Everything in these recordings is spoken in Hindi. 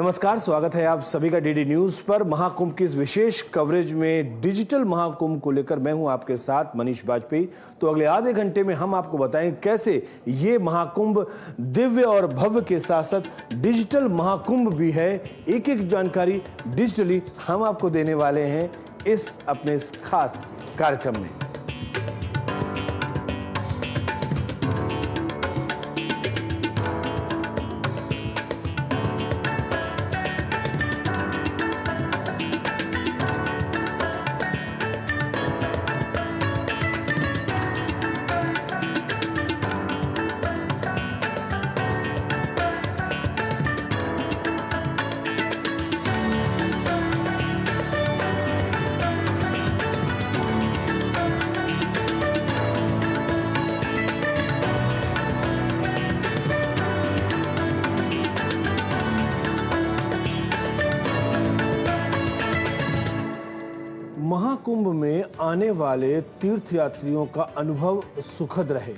नमस्कार, स्वागत है आप सभी का डीडी न्यूज पर। महाकुंभ की इस विशेष कवरेज में डिजिटल महाकुंभ को लेकर मैं हूं आपके साथ मनीष बाजपेयी। तो अगले आधे घंटे में हम आपको बताएं कैसे ये महाकुंभ दिव्य और भव्य के साथ साथ डिजिटल महाकुंभ भी है। एक एक जानकारी डिजिटली हम आपको देने वाले हैं इस अपने इस खास कार्यक्रम में। महाकुंभ में आने वाले तीर्थयात्रियों का अनुभव सुखद रहे,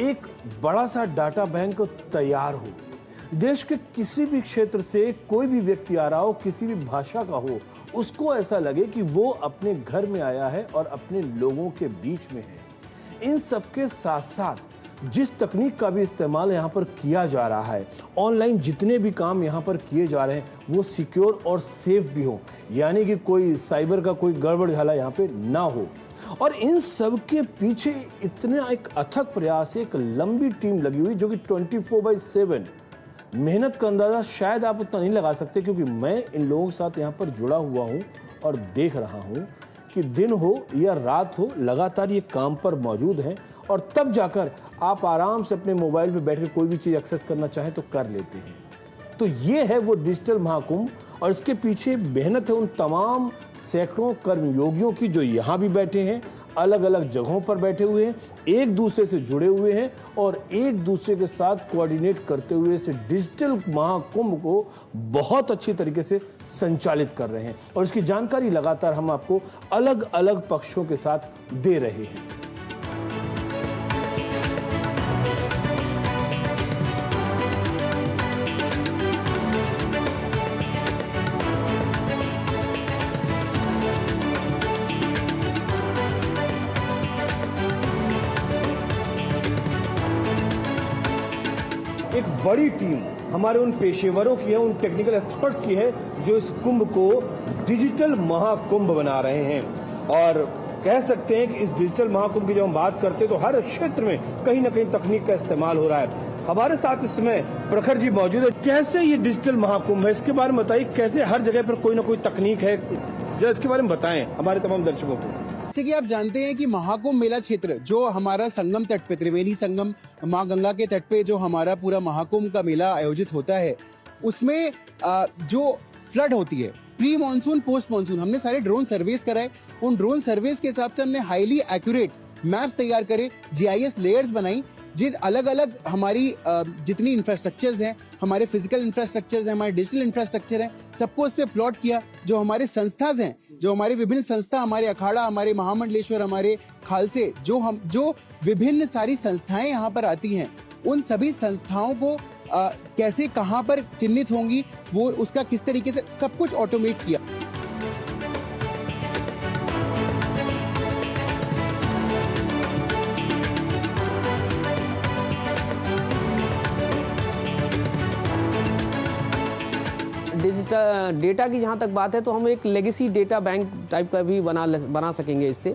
एक बड़ा सा डाटा बैंक तैयार हो, देश के किसी भी क्षेत्र से कोई भी व्यक्ति आ रहा हो, किसी भी भाषा का हो, उसको ऐसा लगे कि वो अपने घर में आया है और अपने लोगों के बीच में है। इन सबके साथ साथ जिस तकनीक का भी इस्तेमाल यहाँ पर किया जा रहा है, ऑनलाइन जितने भी काम यहाँ पर किए जा रहे हैं वो सिक्योर और सेफ भी हो, यानी कि कोई साइबर का कोई गड़बड़ झाला यहाँ पे ना हो। और इन सब के पीछे इतना एक अथक प्रयास, एक लंबी टीम लगी हुई जो कि 24/7 मेहनत का अंदाजा शायद आप उतना नहीं लगा सकते, क्योंकि मैं इन लोगों के साथ यहाँ पर जुड़ा हुआ हूँ और देख रहा हूँ कि दिन हो या रात हो लगातार ये काम पर मौजूद हैं और तब जाकर आप आराम से अपने मोबाइल पे बैठ कर कोई भी चीज़ एक्सेस करना चाहें तो कर लेते हैं। तो ये है वो डिजिटल महाकुंभ और इसके पीछे मेहनत है उन तमाम सैकड़ों कर्मयोगियों की जो यहाँ भी बैठे हैं, अलग अलग जगहों पर बैठे हुए हैं, एक दूसरे से जुड़े हुए हैं और एक दूसरे के साथ कोऑर्डिनेट करते हुए इस डिजिटल महाकुंभ को बहुत अच्छी तरीके से संचालित कर रहे हैं और इसकी जानकारी लगातार हम आपको अलग अलग पक्षों के साथ दे रहे हैं। एक बड़ी टीम हमारे उन पेशेवरों की है, उन टेक्निकल एक्सपर्ट्स की है जो इस कुंभ को डिजिटल महाकुंभ बना रहे हैं। और कह सकते हैं कि इस डिजिटल महाकुंभ की जब हम बात करते हैं तो हर क्षेत्र में कहीं ना कहीं तकनीक का इस्तेमाल हो रहा है। हमारे साथ इस समय प्रखर जी मौजूद है। कैसे ये डिजिटल महाकुंभ है, इसके बारे में बताइए, कैसे हर जगह पर कोई ना कोई तकनीक है, जरा इसके बारे में बताएं हमारे तमाम दर्शकों को। जैसे कि आप जानते हैं कि महाकुंभ मेला क्षेत्र जो हमारा संगम तट पे, त्रिवेणी संगम माँ गंगा के तट पे जो हमारा पूरा महाकुंभ का मेला आयोजित होता है, उसमें जो फ्लड होती है, प्री मानसून पोस्ट मानसून, हमने सारे ड्रोन सर्वेस कराए। उन ड्रोन सर्वेस के हिसाब से हमने हाईली एक्यूरेट मैप्स तैयार करे, जीआईएस लेयर्स बनाई, जिन अलग अलग हमारी जितनी इंफ्रास्ट्रक्चर्स हैं, हमारे फिजिकल इंफ्रास्ट्रक्चर्स हैं, हमारे डिजिटल इंफ्रास्ट्रक्चर हैं, सबको उस पर प्लॉट किया। जो हमारे संस्थाज हैं, जो हमारे विभिन्न संस्था, हमारे अखाड़ा, हमारे महामंडलेश्वर, हमारे खालसे, जो विभिन्न सारी संस्थाएं यहाँ पर आती हैं, उन सभी संस्थाओं को कैसे कहाँ पर चिन्हित होंगी, वो उसका किस तरीके से सब कुछ ऑटोमेट किया। डिजिटल डेटा की जहाँ तक बात है तो हम एक लेगेसी डेटा बैंक टाइप का भी बना सकेंगे इससे।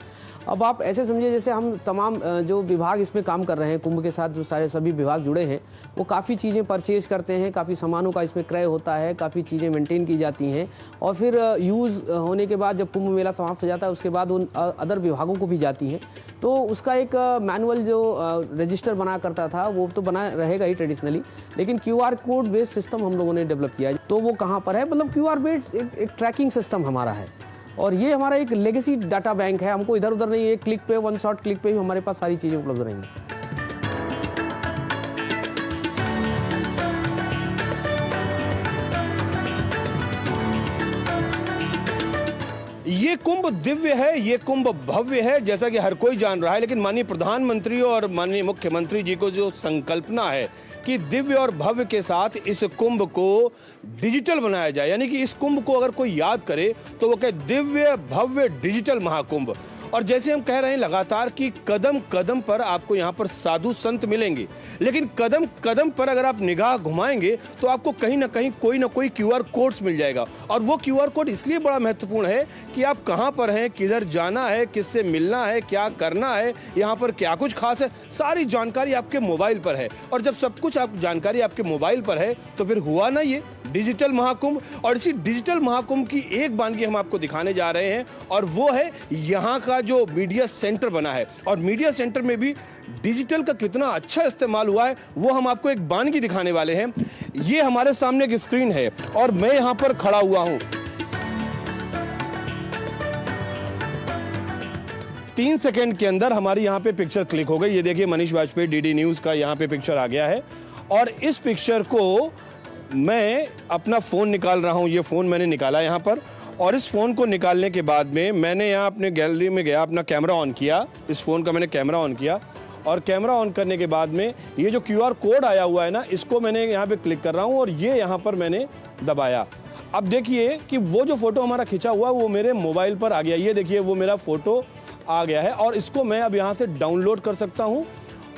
अब आप ऐसे समझिए जैसे हम तमाम जो विभाग इसमें काम कर रहे हैं, कुंभ के साथ जो सभी विभाग जुड़े हैं, वो काफ़ी चीज़ें परचेज करते हैं, काफ़ी सामानों का इसमें क्रय होता है, काफ़ी चीज़ें मेंटेन की जाती हैं और फिर यूज़ होने के बाद जब कुंभ मेला समाप्त हो जाता है उसके बाद उन अदर विभागों को भी जाती हैं। तो उसका एक मैनुअल जो रजिस्टर बना करता था वो तो बना रहेगा ही ट्रेडिशनली, लेकिन QR कोड बेस्ड सिस्टम हम लोगों ने डेवलप किया है। तो वो कहाँ पर है, मतलब QR बेस्ड एक ट्रैकिंग सिस्टम हमारा है और ये हमारा एक लेगेसी डाटा बैंक है। हमको इधर उधर नहीं, एक क्लिक पे, वन शॉट क्लिक पे ही हमारे पास सारी चीज़ें उपलब्ध रहेंगी। ये कुंभ दिव्य है, ये कुंभ भव्य है, जैसा कि हर कोई जान रहा है, लेकिन माननीय प्रधानमंत्री और माननीय मुख्यमंत्री जी को जो संकल्पना है कि दिव्य और भव्य के साथ इस कुंभ को डिजिटल बनाया जाए, यानी कि इस कुंभ को अगर कोई याद करे तो वो कहे दिव्य भव्य डिजिटल महाकुंभ। और जैसे हम कह रहे हैं लगातार कि कदम कदम पर आपको यहाँ पर साधु संत मिलेंगे, लेकिन कदम कदम पर अगर आप निगाह घुमाएंगे तो आपको कहीं ना कहीं कोई ना कोई QR कोड्स मिल जाएगा। और वो QR कोड इसलिए बड़ा महत्वपूर्ण है कि आप कहाँ पर हैं, किधर जाना है, किससे मिलना है, क्या करना है, यहाँ पर क्या कुछ खास है, सारी जानकारी आपके मोबाइल पर है। और जब सब कुछ जानकारी आपके मोबाइल पर है तो फिर हुआ ना ये डिजिटल महाकुंभ। और इसी डिजिटल महाकुंभ की एक वानगी हम आपको दिखाने जा रहे हैं, और वो है यहाँ का जो मीडिया सेंटर बना है। और मीडिया सेंटर में भी डिजिटल का कितना अच्छा इस्तेमाल हुआ है वो हम आपको एक वानगी दिखाने वाले हैं। ये हमारे सामने एक स्क्रीन है और मैं यहाँ पर खड़ा हुआ हूँ। 3 सेकंड के अंदर हमारी यहाँ पे पिक्चर क्लिक हो गई। ये देखिए मनीष वाजपेयी DD न्यूज का यहाँ पे पिक्चर आ गया है। और इस पिक्चर को मैं अपना फ़ोन निकाल रहा हूँ, ये फ़ोन मैंने निकाला यहाँ पर। और इस फ़ोन को निकालने के बाद में मैंने यहाँ अपने गैलरी में गया, अपना कैमरा ऑन किया, इस फ़ोन का मैंने कैमरा ऑन किया। और कैमरा ऑन करने के बाद में ये जो QR कोड आया हुआ है ना, इसको मैंने यहाँ पे क्लिक कर रहा हूँ और ये यहाँ पर मैंने दबाया। अब देखिए कि वो जो फ़ोटो हमारा खिंचा हुआ वो मेरे मोबाइल पर आ गया। ये देखिए वो मेरा फ़ोटो आ गया है और इसको मैं अब यहाँ से डाउनलोड कर सकता हूँ।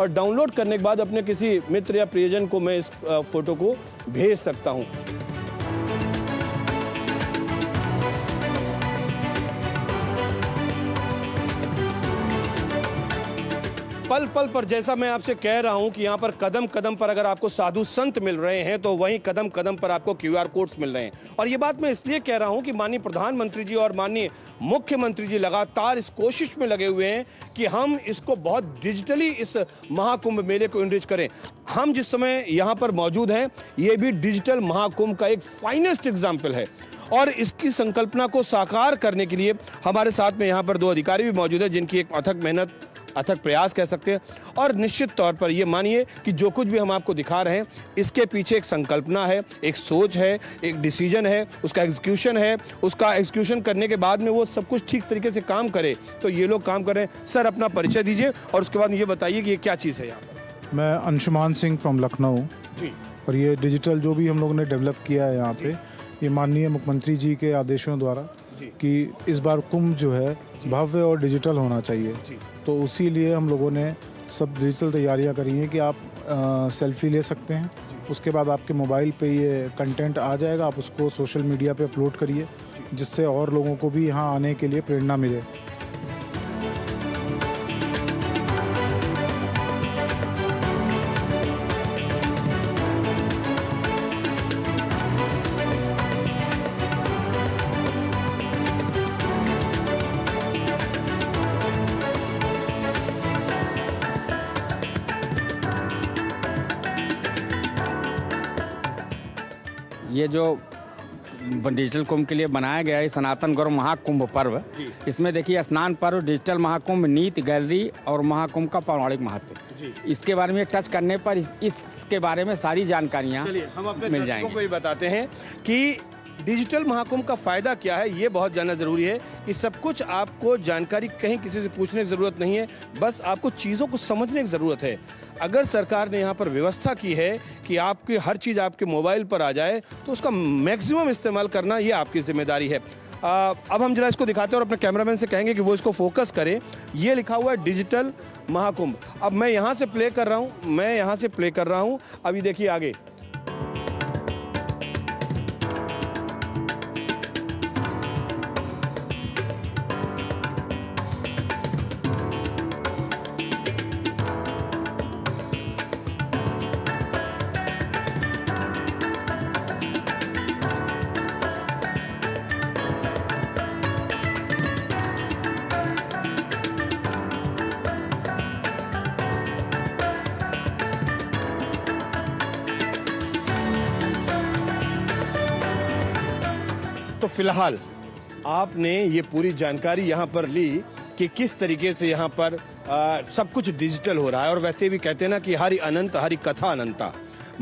और डाउनलोड करने के बाद अपने किसी मित्र या प्रियजन को मैं इस फोटो को भेज सकता हूँ। पल पल पर जैसा मैं आपसे कह रहा हूं कि यहाँ पर कदम कदम पर अगर आपको साधु संत मिल रहे हैं तो वहीं कदम कदम पर आपको QR कोड्स मिल रहे हैं। और ये बात मैं इसलिए कह रहा हूं कि माननीय प्रधानमंत्री जी और माननीय मुख्यमंत्री जी लगातार इस कोशिश में लगे हुए हैं कि हम इसको बहुत डिजिटली इस महाकुंभ मेले को इनरिच करें। हम जिस समय यहाँ पर मौजूद हैं ये भी डिजिटल महाकुंभ का एक फाइनेस्ट एग्जाम्पल है। और इसकी संकल्पना को साकार करने के लिए हमारे साथ में यहाँ पर 2 अधिकारी भी मौजूद हैं जिनकी एक अथक मेहनत, अथक प्रयास कह सकते हैं। और निश्चित तौर पर ये मानिए कि जो कुछ भी हम आपको दिखा रहे हैं इसके पीछे एक संकल्पना है, एक सोच है, एक डिसीजन है, उसका एग्जीक्यूशन है। उसका एग्जीक्यूशन करने के बाद में वो सब कुछ ठीक तरीके से काम करे, तो ये लोग काम कर रहे हैं। सर अपना परिचय दीजिए और उसके बाद ये बताइए कि ये क्या चीज़ है यहाँ पर। मैं अंशुमान सिंह फ्रॉम लखनऊ जी। और ये डिजिटल जो भी हम लोगों ने डेवलप किया है यहाँ पे, ये माननीय मुख्यमंत्री जी के आदेशों द्वारा कि इस बार कुंभ जो है भव्य और डिजिटल होना चाहिए। तो उसी लिए हम लोगों ने सब डिजिटल तैयारियां करी हैं कि आप सेल्फी ले सकते हैं, उसके बाद आपके मोबाइल पे ये कंटेंट आ जाएगा, आप उसको सोशल मीडिया पे अपलोड करिए जिससे और लोगों को भी यहाँ आने के लिए प्रेरणा मिले। ये जो डिजिटल कुंभ के लिए बनाया गया है सनातन गौरव महाकुंभ पर्व, इसमें देखिए स्नान पर्व, डिजिटल महाकुंभ, नीति, गैलरी और महाकुंभ का पौराणिक महत्व, इसके बारे में टच करने पर इसके बारे में सारी जानकारियाँ हम अपने मिल दर्शकों जाएंगी। को ये बताते हैं कि डिजिटल महाकुंभ का फायदा क्या है, ये बहुत जानना जरूरी है। कि सब कुछ आपको जानकारी कहीं किसी से पूछने की जरूरत नहीं है, बस आपको चीज़ों को समझने की ज़रूरत है। अगर सरकार ने यहाँ पर व्यवस्था की है कि आपकी हर चीज़ आपके मोबाइल पर आ जाए तो उसका मैक्सिमम इस्तेमाल करना ये आपकी जिम्मेदारी है। अब हम जरा इसको दिखाते हैं और अपने कैमरामैन से कहेंगे कि वो इसको फोकस करे। ये लिखा हुआ है डिजिटल महाकुंभ। अब मैं यहाँ से प्ले कर रहा हूँ, अभी देखिए आगे। तो फिलहाल आपने ये पूरी जानकारी यहाँ पर ली कि किस तरीके से यहाँ पर सब कुछ डिजिटल हो रहा है। और वैसे भी कहते हैं ना कि हरि अनंत हरि कथा अनंता,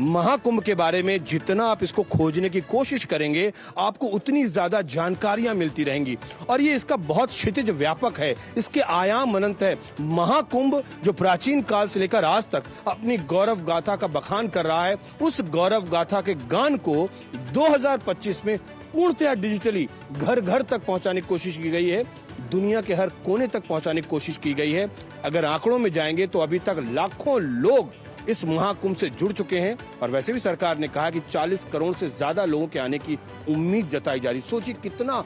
महाकुंभ के बारे में जितना आप इसको खोजने की कोशिश करेंगे, आपको उतनी ज्यादा जानकारियां मिलती रहेंगी। और ये इसका बहुत क्षितिज व्यापक है, इसके आयाम अनंत है। महाकुंभ जो प्राचीन काल से लेकर आज तक अपनी गौरव गाथा का बखान कर रहा है, उस गौरव गाथा के गान को 2025 में पूर्णतया डिजिटली घर घर तक पहुंचाने की कोशिश की गई है, दुनिया के हर कोने तक पहुंचाने की कोशिश की गई है। अगर आंकड़ों में जाएंगे तो अभी तक लाखों लोग इस महाकुंभ से जुड़ चुके हैं और वैसे भी सरकार ने कहा कि 40 करोड़ से ज्यादा लोगों के आने की उम्मीद जताई जा रही। सोचिए कितना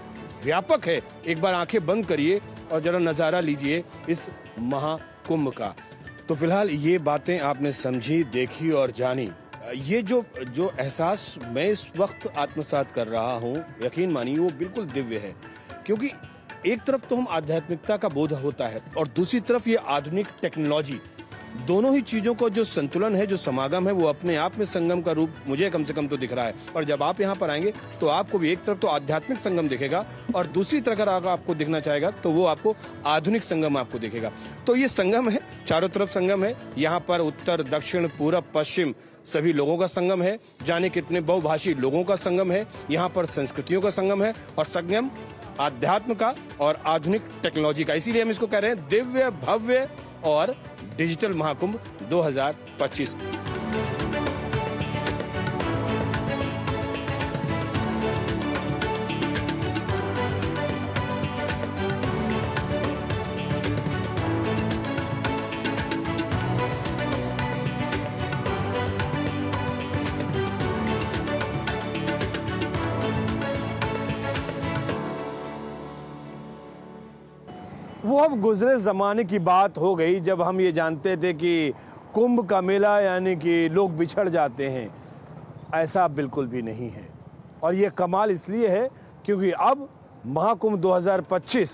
व्यापक है। एक बार आंखें बंद करिए और जरा नजारा लीजिए इस महाकुंभ का। तो फिलहाल ये बातें आपने समझी, देखी और जानी। ये जो एहसास मैं इस वक्त आत्मसात कर रहा हूँ, यकीन मानिए वो बिल्कुल दिव्य है। क्योंकि एक तरफ तो हम आध्यात्मिकता का बोध होता है और दूसरी तरफ ये आधुनिक टेक्नोलॉजी, दोनों ही चीजों को जो संतुलन है, जो समागम है, वो अपने आप में संगम का रूप मुझे कम से कम तो दिख रहा है। और जब आप यहाँ पर आएंगे तो आपको भी एक तरफ तो आध्यात्मिक संगम दिखेगा और दूसरी तरफ अगर आपको दिखना चाहेगा तो वो आपको आधुनिक संगम आपको दिखेगा। तो ये संगम है, चारों तरफ संगम है। यहाँ पर उत्तर, दक्षिण, पूरब, पश्चिम सभी लोगों का संगम है। जाने कितने बहुभाषी लोगों का संगम है। यहाँ पर संस्कृतियों का संगम है और संगम आध्यात्म का और आधुनिक टेक्नोलॉजी का। इसीलिए हम इसको कह रहे हैं दिव्य, भव्य और डिजिटल महाकुंभ 2025। वो अब गुजरे ज़माने की बात हो गई जब हम ये जानते थे कि कुंभ का मेला यानी कि लोग बिछड़ जाते हैं। ऐसा बिल्कुल भी नहीं है और ये कमाल इसलिए है क्योंकि अब महाकुंभ 2025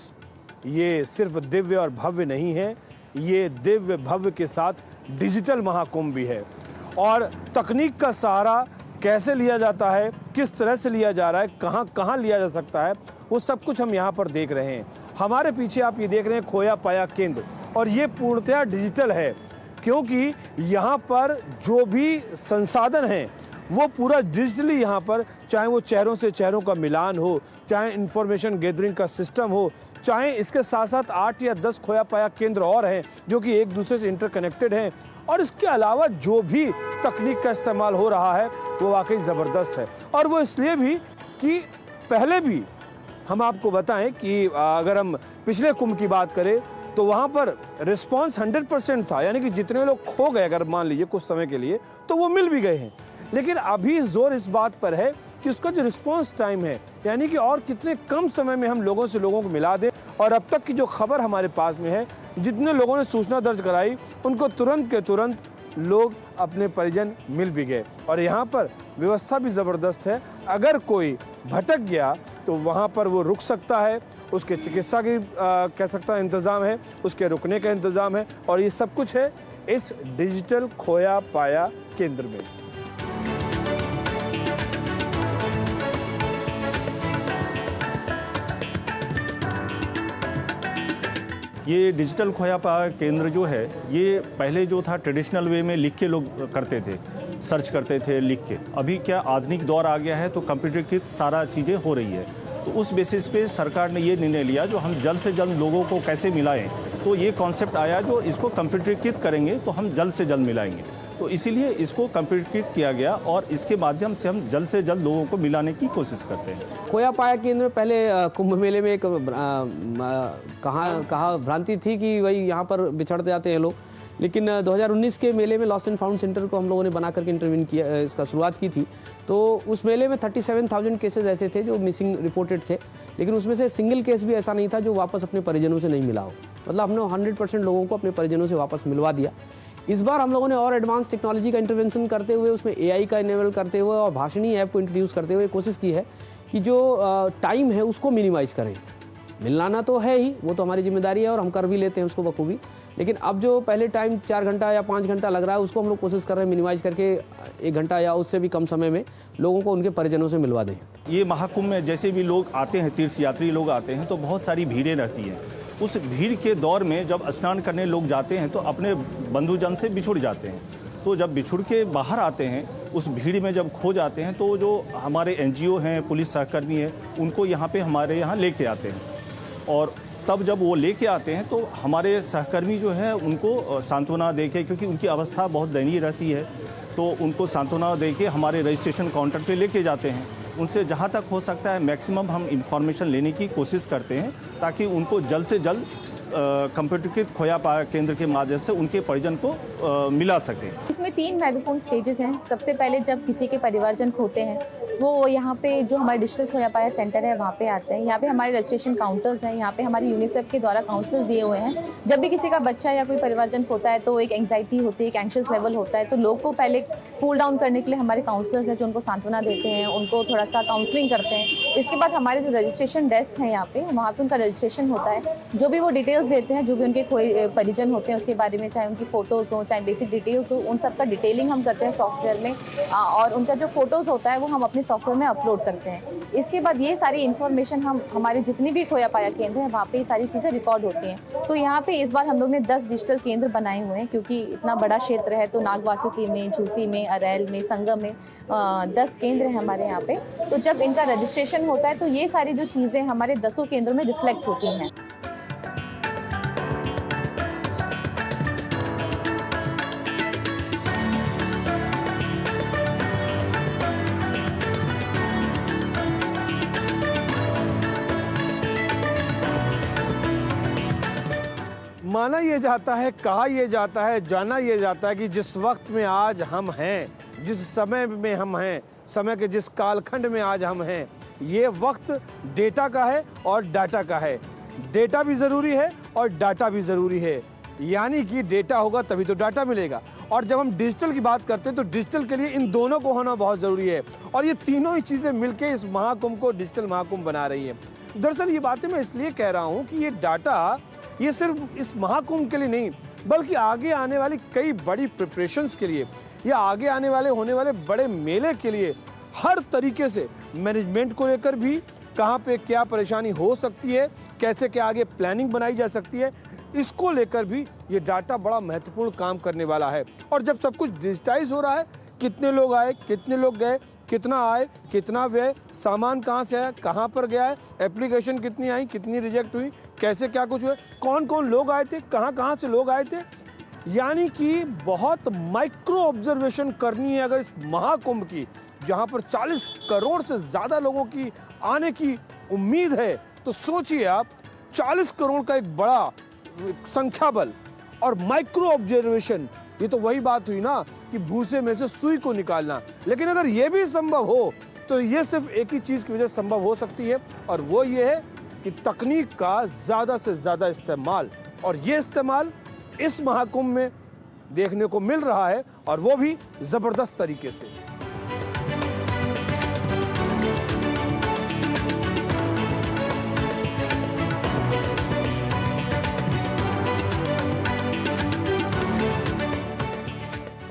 ये सिर्फ दिव्य और भव्य नहीं है, ये दिव्य भव्य के साथ डिजिटल महाकुंभ भी है। और तकनीक का सहारा कैसे लिया जाता है, किस तरह से लिया जा रहा है, कहाँ कहाँ लिया जा सकता है, वो सब कुछ हम यहाँ पर देख रहे हैं। हमारे पीछे आप ये देख रहे हैं खोया पाया केंद्र और ये पूर्णतया डिजिटल है क्योंकि यहाँ पर जो भी संसाधन हैं वो पूरा डिजिटली यहाँ पर, चाहे वो चेहरों से चेहरों का मिलान हो, चाहे इंफॉर्मेशन गैदरिंग का सिस्टम हो, चाहे इसके साथ साथ 8 या 10 खोया पाया केंद्र और हैं जो कि एक दूसरे से इंटरकनेक्टेड हैं। और इसके अलावा जो भी तकनीक का इस्तेमाल हो रहा है वो वाकई ज़बरदस्त है। और वो इसलिए भी कि पहले भी हम आपको बताएं कि अगर हम पिछले कुंभ की बात करें तो वहाँ पर रिस्पांस 100% था, यानी कि जितने लोग खो गए अगर मान लीजिए कुछ समय के लिए तो वो मिल भी गए हैं। लेकिन अभी जोर इस बात पर है कि उसका जो रिस्पांस टाइम है, यानी कि और कितने कम समय में हम लोगों को मिला दें। और अब तक की जो खबर हमारे पास में है, जितने लोगों ने सूचना दर्ज कराई उनको तुरंत के तुरंत लोग अपने परिजन मिल भी गए। और यहाँ पर व्यवस्था भी ज़बरदस्त है, अगर कोई भटक गया तो वहाँ पर वो रुक सकता है, उसके चिकित्सा की कह सकता है इंतज़ाम है, उसके रुकने का इंतज़ाम है और ये सब कुछ है इस डिजिटल खोया पाया केंद्र में। ये डिजिटल खोया पाया केंद्र जो है, ये पहले जो था ट्रेडिशनल वे में लिख के लोग करते थे, सर्च करते थे लिख के। अभी क्या आधुनिक दौर आ गया है तो कंप्यूटरीकृत सारा चीज़ें हो रही है। तो उस बेसिस पे सरकार ने ये निर्णय लिया जो हम जल्द से जल्द लोगों को कैसे मिलाएं। तो ये कॉन्सेप्ट आया जो इसको कंप्यूटरीकृत करेंगे तो हम जल्द से जल्द मिलाएंगे। तो इसीलिए इसको कंप्यूटरीकृत किया गया और इसके माध्यम से हम जल्द से जल्द लोगों को मिलाने की कोशिश करते हैं। खोया पाया केंद्र पहले कुंभ मेले में एक कहा भ्रांति थी कि वही यहाँ पर बिछड़ जाते हैं लोग, लेकिन 2019 के मेले में लॉस्ट एंड फाउंड सेंटर को हम लोगों ने बना करके इंटरव्यू किया, इसका शुरुआत की थी। तो उस मेले में 37,000 केसेस ऐसे थे जो मिसिंग रिपोर्टेड थे, लेकिन उसमें से सिंगल केस भी ऐसा नहीं था जो वापस अपने परिजनों से नहीं मिला हो। मतलब हमने 100% लोगों को अपने परिजनों से वापस मिलवा दिया। इस बार हम लोगों ने और एडवांस टेक्नोलॉजी का इंटरवेंशन करते हुए, उसमें AI का इनेबल करते हुए और भाषणी ऐप को इंट्रोड्यूस करते हुए कोशिश की है कि जो टाइम है उसको मिनिमाइज़ करें। मिलाना तो है ही, वो तो हमारी जिम्मेदारी है और हम कर भी लेते हैं उसको बखूबी, लेकिन अब जो पहले टाइम 4 घंटा या 5 घंटा लग रहा है उसको हम लोग कोशिश कर रहे हैं मिनिमाइज़ करके 1 घंटा या उससे भी कम समय में लोगों को उनके परिजनों से मिलवा दें। ये महाकुंभ में जैसे भी लोग आते हैं, तीर्थयात्री लोग आते हैं तो बहुत सारी भीड़ें रहती हैं। उस भीड़ के दौर में जब स्नान करने लोग जाते हैं तो अपने बंधुजन से बिछुड़ जाते हैं। तो जब बिछुड़ के बाहर आते हैं उस भीड़ में जब खो जाते हैं तो जो हमारे एनजीओ हैं, पुलिस सहकर्मी हैं, उनको यहाँ पे हमारे यहाँ लेके आते हैं। और तब जब वो लेके आते हैं तो हमारे सहकर्मी जो है उनको सांत्वना देके, क्योंकि उनकी अवस्था बहुत दयनीय रहती है, तो उनको सांत्वना देके हमारे रजिस्ट्रेशन काउंटर पे लेके जाते हैं। उनसे जहाँ तक हो सकता है मैक्सिमम हम इंफॉर्मेशन लेने की कोशिश करते हैं ताकि उनको जल्द से जल्द कंप्यूटरीकृत खोया केंद्र के माध्यम से उनके परिजन को मिला सके। इसमें 3 महत्वपूर्ण स्टेजेस हैं। सबसे पहले जब किसी के परिवारजन खोते हैं वो यहाँ पे जो हमारा डिजिटल खोया पाया सेंटर है वहाँ पे आते हैं। यहाँ पे हमारे रजिस्ट्रेशन काउंटर्स हैं, यहाँ पे हमारे यूनिसेफ के द्वारा काउंसलर्स दिए हुए हैं। जब भी किसी का बच्चा या कोई परिवारजन खोता है तो एक एंग्जाइटी होती है, एक एंग्शियस लेवल होता है, तो लोग को पहले कूल डाउन करने के लिए हमारे काउंसलर्स हैं जो उनको सांत्वना देते हैं, उनको थोड़ा सा काउंसलिंग करते हैं। इसके बाद हमारे जो रजिस्ट्रेशन डेस्क हैं यहाँ पे, वहाँ पर उनका रजिस्ट्रेशन होता है। जो भी वो डिटेल्स देते हैं, जो भी उनके कोई परिजन होते हैं उसके बारे में, चाहे उनकी फ़ोटोज़ हो, चाहे बेसिक डिटेल्स हो, उन सब का डिटेलिंग हम करते हैं सॉफ्टवेयर में, और उनका जो फ़ोटोज़ होता है वो हम अपने सॉफ्टवेयर में अपलोड करते हैं। इसके बाद ये सारी इन्फॉर्मेशन हम हमारे जितनी भी खोया पाया केंद्र हैं वहाँ पे ये सारी चीज़ें रिकॉर्ड होती हैं। तो यहाँ पे इस बार हम लोग ने 10 डिजिटल केंद्र बनाए हुए हैं, क्योंकि इतना बड़ा क्षेत्र है। तो नागवासुकी में, झूसी में, अरैल में, संगम में 10 केंद्र हैं हमारे यहाँ पे। तो जब इनका रजिस्ट्रेशन होता है तो ये सारी जो चीज़ें हमारे 10 केंद्रों में रिफ्लेक्ट होती हैं। माना ये जाता है, कहा ये जाता है, जाना ये जाता है कि जिस वक्त में आज हम हैं, जिस समय में हम हैं, समय के जिस कालखंड में आज हम हैं, ये वक्त डेटा का है और डाटा का है। डेटा भी ज़रूरी है और डाटा भी ज़रूरी है, यानी कि डेटा होगा तभी तो डाटा मिलेगा। और जब हम डिजिटल की बात करते हैं तो डिजिटल के लिए इन दोनों को होना बहुत ज़रूरी है, और ये तीनों ही चीज़ें मिलकर इस महाकुंभ को डिजिटल महाकुंभ बना रही है। दरअसल ये बातें मैं इसलिए कह रहा हूँ कि ये डाटा ये सिर्फ इस महाकुंभ के लिए नहीं, बल्कि आगे आने वाली कई बड़ी प्रिपरेशंस के लिए या आगे आने वाले होने वाले बड़े मेले के लिए हर तरीके से मैनेजमेंट को लेकर भी कहाँ पे क्या परेशानी हो सकती है, कैसे क्या आगे प्लानिंग बनाई जा सकती है, इसको लेकर भी ये डाटा बड़ा महत्वपूर्ण काम करने वाला है। और जब सब कुछ डिजिटाइज हो रहा है, कितने लोग आए, कितने लोग गए, कितना आए, कितना व्यय, सामान कहाँ से आया, कहाँ पर गया है, एप्लीकेशन कितनी आई, कितनी रिजेक्ट हुई, कैसे क्या कुछ हुआ, कौन कौन लोग आए थे, कहाँ कहाँ से लोग आए थे, यानी कि बहुत माइक्रो ऑब्जर्वेशन करनी है अगर इस महाकुंभ की, जहाँ पर 40 करोड़ से ज़्यादा लोगों की आने की उम्मीद है। तो सोचिए आप, 40 करोड़ का एक बड़ा संख्या बल और माइक्रो ऑब्जर्वेशन, ये तो वही बात हुई ना कि भूसे में से सुई को निकालना। लेकिन अगर ये भी संभव हो तो ये सिर्फ एक ही चीज़ की वजह से संभव हो सकती है, और वो ये है कि तकनीक का ज़्यादा से ज़्यादा इस्तेमाल, और ये इस्तेमाल इस महाकुंभ में देखने को मिल रहा है, और वो भी ज़बरदस्त तरीके से।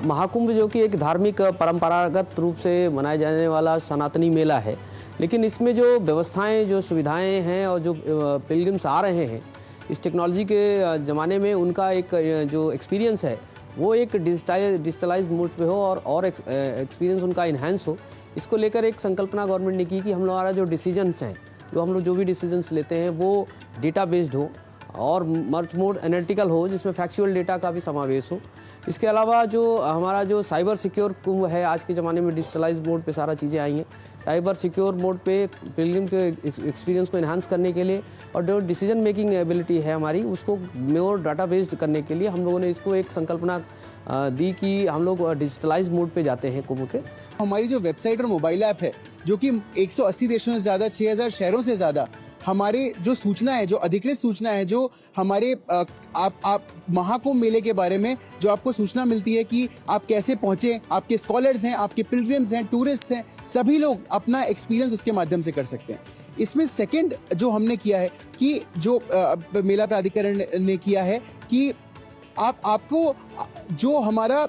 महाकुंभ जो कि एक धार्मिक परंपरागत रूप से मनाया जाने वाला सनातनी मेला है, लेकिन इसमें जो व्यवस्थाएं, जो सुविधाएं हैं और जो पिलग्रिम्स आ रहे हैं इस टेक्नोलॉजी के ज़माने में, उनका एक जो एक्सपीरियंस है वो एक डिजिटलाइज्ड मोड पे हो और एक्सपीरियंस उनका इन्हांस हो। इसको लेकर एक संकल्पना गवर्नमेंट ने की कि हम हमारा जो डिसीजंस हैं, जो भी डिसीजंस लेते हैं वो डेटा बेस्ड हो और मच मोर एनालिटिकल हो, जिसमें फैक्चुअल डेटा का भी समावेश हो। इसके अलावा जो हमारा जो साइबर सिक्योर कुंभ है, आज के ज़माने में डिजिटलाइज मोड पे सारा चीज़ें आई हैं, साइबर सिक्योर मोड पे पिलग्रिम के एक्सपीरियंस को एनहांस करने के लिए और जो डिसीजन मेकिंग एबिलिटी है हमारी, उसको मोर डाटा बेस्ड करने के लिए हम लोगों ने इसको एक संकल्पना दी कि हम लोग डिजिटलाइज मोड पे जाते हैं कुंभ के। हमारी जो वेबसाइट और मोबाइल ऐप है, जो कि 180 देशों से ज़्यादा, 6000 शहरों से ज़्यादा हमारे जो सूचना है, जो अधिकृत सूचना है, जो हमारे आप महाकुंभ मेले के बारे में जो आपको सूचना मिलती है कि आप कैसे पहुंचे, आपके स्कॉलर्स हैं, आपके पिलग्रिम्स हैं, टूरिस्ट हैं, सभी लोग अपना एक्सपीरियंस उसके माध्यम से कर सकते हैं। इसमें सेकंड जो हमने किया है कि जो मेला प्राधिकरण ने किया है कि आपको जो हमारा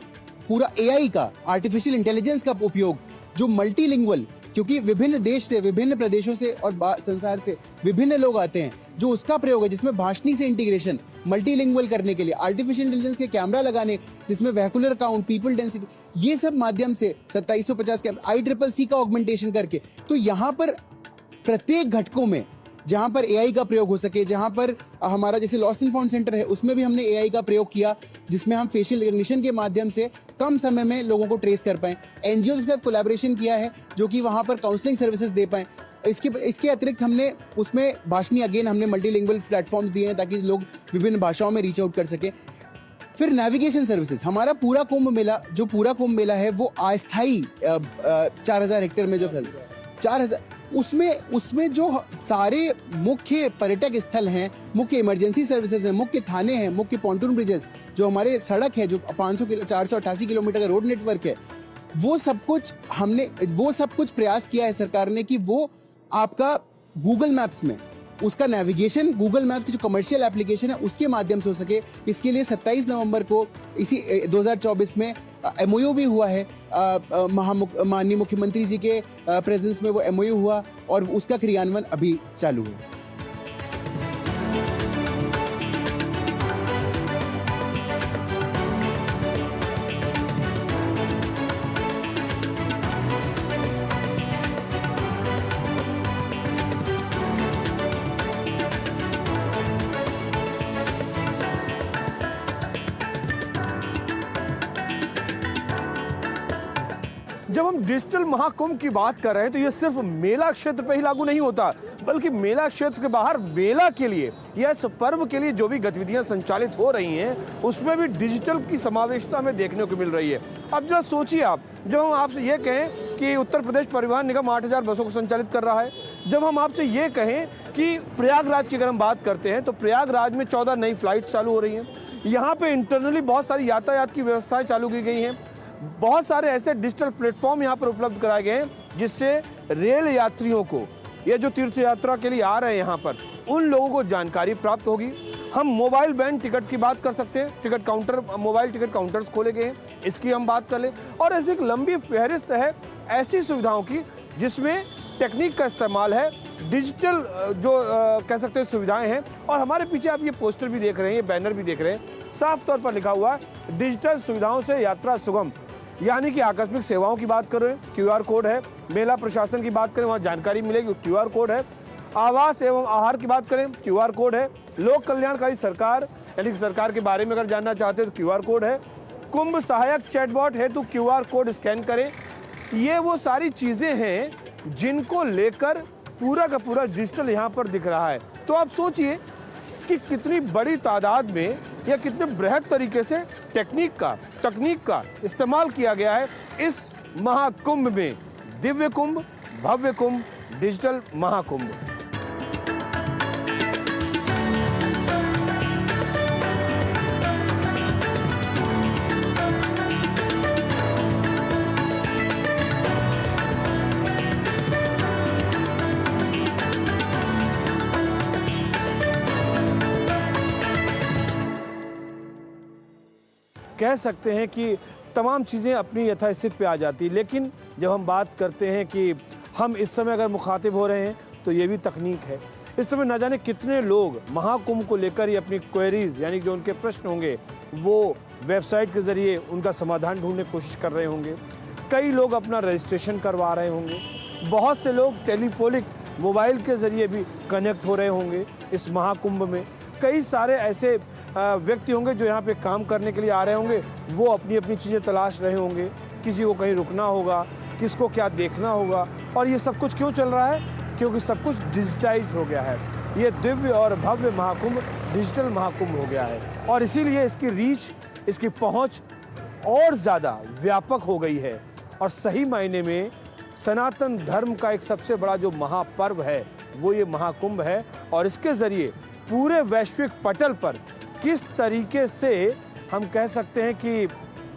पूरा AI का, आर्टिफिशियल इंटेलिजेंस का उपयोग, जो मल्टीलिंगुअल क्योंकि विभिन्न देश से, विभिन्न प्रदेशों से और संसार से विभिन्न लोग आते हैं, जो उसका प्रयोग है जिसमें भाषणी से इंटीग्रेशन, मल्टीलिंगुअल करने के लिए, आर्टिफिशियल इंटेलिजेंस के कैमरा लगाने, जिसमें वेहिकुलर काउंट, पीपल डेंसिटी, ये सब माध्यम से 2750 कैमरा, ICCC का ऑगमेंटेशन करके, तो यहाँ पर प्रत्येक घटकों में जहां पर AI का प्रयोग हो सके, जहां पर हमारा जैसे लॉस्ट एंड फाउंड सेंटर है उसमें भी हमने AI का प्रयोग किया, जिसमें हम फेशियल रिकग्निशन के माध्यम से कम समय में लोगों को ट्रेस कर पाएं। NGOs के साथ कोलैबोरेशन किया है जो कि वहां पर काउंसलिंग सर्विसेज दे पाएं। इसके अतिरिक्त हमने उसमें भाषणी, अगेन हमने मल्टीलिंगुअल प्लेटफॉर्म्स दिए हैं ताकि लोग विभिन्न भाषाओं में रीच आउट कर सके। फिर नेविगेशन सर्विसेज, हमारा पूरा कुंभ मेला है वो अस्थायी 4000 हेक्टेयर में जो फैलता है, 4000, उसमें जो सारे मुख्य पर्यटक स्थल हैं, मुख्य इमरजेंसी सर्विसेज हैं, मुख्य थाने हैं, मुख्य पॉन्टून ब्रिजेस, जो हमारे सड़क है, जो 488 किलोमीटर का रोड नेटवर्क है, वो सब कुछ प्रयास किया है सरकार ने कि वो आपका गूगल मैप्स में उसका नेविगेशन, गूगल मैप की जो कमर्शियल एप्लीकेशन है उसके माध्यम से हो सके। इसके लिए 27 नवंबर को इसी 2024 में MOU भी हुआ है, माननीय मुख्यमंत्री जी के प्रेजेंस में वो MOU हुआ और उसका क्रियान्वयन अभी चालू है। जब हम डिजिटल महाकुंभ की बात कर रहे हैं तो ये सिर्फ मेला क्षेत्र पे ही लागू नहीं होता, बल्कि मेला क्षेत्र के बाहर मेला के लिए या इस पर्व के लिए जो भी गतिविधियां संचालित हो रही हैं उसमें भी डिजिटल की समावेशता हमें देखने को मिल रही है। अब जरा सोचिए आप, जब हम आपसे ये कहें कि उत्तर प्रदेश परिवहन निगम 8000 बसों को संचालित कर रहा है, जब हम आपसे ये कहें कि प्रयागराज की अगर हम बात करते हैं तो प्रयागराज में 14 नई फ्लाइट चालू हो रही हैं, यहाँ पे इंटरनली बहुत सारी यातायात की व्यवस्थाएं चालू की गई हैं, बहुत सारे ऐसे डिजिटल प्लेटफॉर्म यहाँ पर उपलब्ध कराए गए हैं जिससे रेल यात्रियों को, ये जो तीर्थ यात्रा के लिए आ रहे हैं यहाँ पर, उन लोगों को जानकारी प्राप्त होगी। हम मोबाइल बैंड टिकट्स की बात कर सकते हैं, ticket counter, mobile ticket counters खोले गए हैं, इसकी हम बात कर लें। और ऐसी एक लंबी फहरिस्त है ऐसी सुविधाओं की जिसमें टेक्निक का इस्तेमाल है, डिजिटल जो कह सकते हैं सुविधाएं हैं। और हमारे पीछे आप ये पोस्टर भी देख रहे हैं, ये बैनर भी देख रहे हैं, साफ तौर पर लिखा हुआ है डिजिटल सुविधाओं से यात्रा सुगम, यानी कि आकस्मिक सेवाओं की बात करें QR कोड है, मेला प्रशासन की बात करें वहाँ जानकारी मिलेगी QR कोड है, आवास एवं आहार की बात करें QR कोड है, लोक कल्याणकारी सरकार यानी कि सरकार के बारे में अगर जानना चाहते हैं तो QR कोड है, कुंभ सहायक चैटबॉट है तो QR कोड स्कैन करें। ये वो सारी चीज़ें हैं जिनको लेकर पूरा का पूरा डिजिटल यहाँ पर दिख रहा है। तो आप सोचिए कि कितनी बड़ी तादाद में या कितने बृहद तरीके से तकनीक का इस्तेमाल किया गया है इस महाकुंभ में। दिव्य कुंभ, भव्य कुंभ, डिजिटल महाकुंभ। कह सकते हैं कि तमाम चीज़ें अपनी यथास्थिति पे आ जाती, लेकिन जब हम बात करते हैं कि हम इस समय अगर मुखातिब हो रहे हैं तो ये भी तकनीक है। इस समय न जाने कितने लोग महाकुंभ को लेकर ही अपनी क्वेरीज यानी जो उनके प्रश्न होंगे वो वेबसाइट के ज़रिए उनका समाधान ढूंढने की कोशिश कर रहे होंगे, कई लोग अपना रजिस्ट्रेशन करवा रहे होंगे, बहुत से लोग टेलीफोनिक मोबाइल के ज़रिए भी कनेक्ट हो रहे होंगे इस महाकुंभ में, कई सारे ऐसे व्यक्ति होंगे जो यहाँ पे काम करने के लिए आ रहे होंगे, वो अपनी अपनी चीज़ें तलाश रहे होंगे, किसी को कहीं रुकना होगा, किसको क्या देखना होगा। और ये सब कुछ क्यों चल रहा है? क्योंकि सब कुछ डिजिटाइज हो गया है। ये दिव्य और भव्य महाकुंभ डिजिटल महाकुंभ हो गया है और इसीलिए इसकी रीच, इसकी पहुँच और ज़्यादा व्यापक हो गई है। और सही मायने में सनातन धर्म का एक सबसे बड़ा जो महापर्व है वो ये महाकुंभ है और इसके ज़रिए पूरे वैश्विक पटल पर किस तरीके से हम कह सकते हैं कि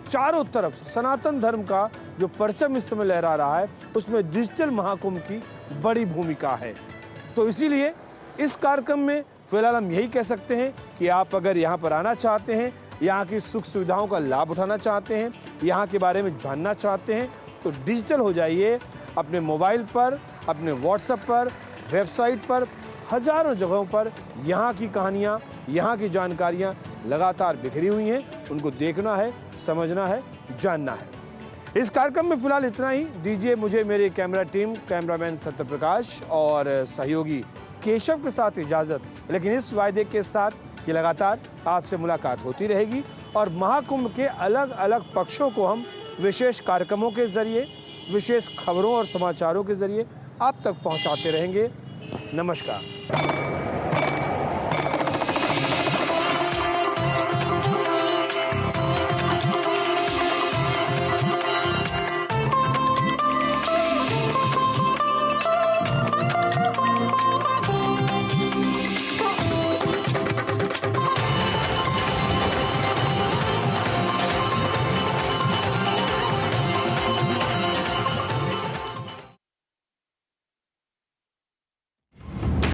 चारों तरफ सनातन धर्म का जो परचम इस समय लहरा रहा है उसमें डिजिटल महाकुंभ की बड़ी भूमिका है। तो इसीलिए इस कार्यक्रम में फिलहाल हम यही कह सकते हैं कि आप अगर यहाँ पर आना चाहते हैं, यहाँ की सुख सुविधाओं का लाभ उठाना चाहते हैं, यहाँ के बारे में जानना चाहते हैं तो डिजिटल हो जाइए। अपने मोबाइल पर, अपने व्हाट्सएप पर, वेबसाइट पर, हजारों जगहों पर यहाँ की कहानियाँ, यहाँ की जानकारियाँ लगातार बिखरी हुई हैं। उनको देखना है, समझना है, जानना है। इस कार्यक्रम में फिलहाल इतना ही। दीजिए मुझे मेरी कैमरा टीम, कैमरामैन सत्यप्रकाश और सहयोगी केशव के साथ इजाज़त, लेकिन इस वायदे के साथ कि लगातार आपसे मुलाकात होती रहेगी और महाकुंभ के अलग अलग पक्षों को हम विशेष कार्यक्रमों के जरिए, विशेष खबरों और समाचारों के जरिए आप तक पहुंचाते रहेंगे। नमस्कार।